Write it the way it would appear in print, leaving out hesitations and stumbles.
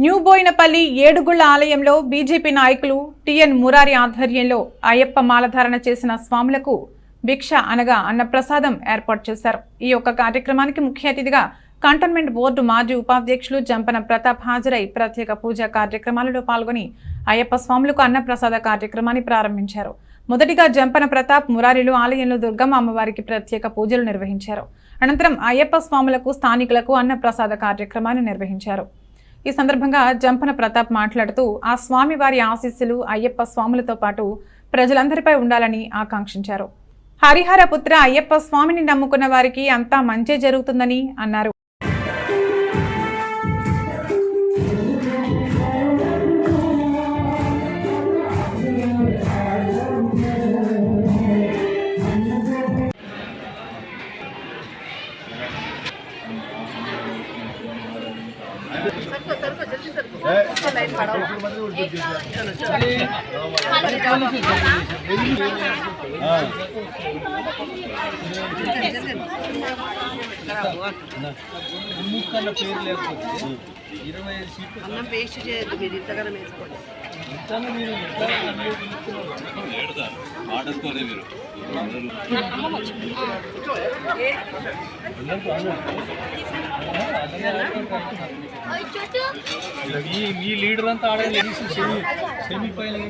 New Boinapalli ఏడుగుళ్ల ఆలయంలో BJP నాయకులు TN Murari ఆధ్వర్యంలో అయ్యప్ప మాలధారణ చేసిన స్వాములకు భిక్ష అనగా అన్నప్రసాదం ఏర్పాటు చేశారు. ఈ యొక్క కార్యక్రమానికి ముఖ్య అతిథిగా కంటోన్మెంట్ బోర్డు మాజీ ఉపాధ్యక్షులు జంపన ప్రతాప్ హాజరై ప్రత్యేక పూజా కార్యక్రమాలలో పాల్గొని అయ్యప్ప స్వాములకు అన్నప్రసాద కార్యక్రమాన్ని ప్రారంభించారు. మొదటిగా జంపన ప్రతాప్ మురారిలు ఆలయంలో దుర్గమ్మ అమ్మవారికి ప్రత్యేక పూజలు నిర్వహించారు. అనంతరం అయ్యప్ప స్వాములకు స్థానికులకు అన్నప్రసాద కార్యక్రమాన్ని నిర్వహించారు. ఈ సందర్భంగా జంపన ప్రతాప్ మాట్లాడుతూ ఆ స్వామి వారి ఆశీస్సులు అయ్యప్ప స్వాములతో పాటు ప్రజలందరిపై ఉండాలని ఆకాంక్షించారు. హరిహరపుత్ర అయ్యప్ప స్వామిని నమ్ముకున్న వారికి అంతా మంచి జరుగుతుందని అన్నారు. అన్నం వేస్ట్ చేయద్దు, మీరు ఇంతగానే వేసుకోండి. ఈ లీడర్ అంతా ఆడేది సెమీ ఫైనల్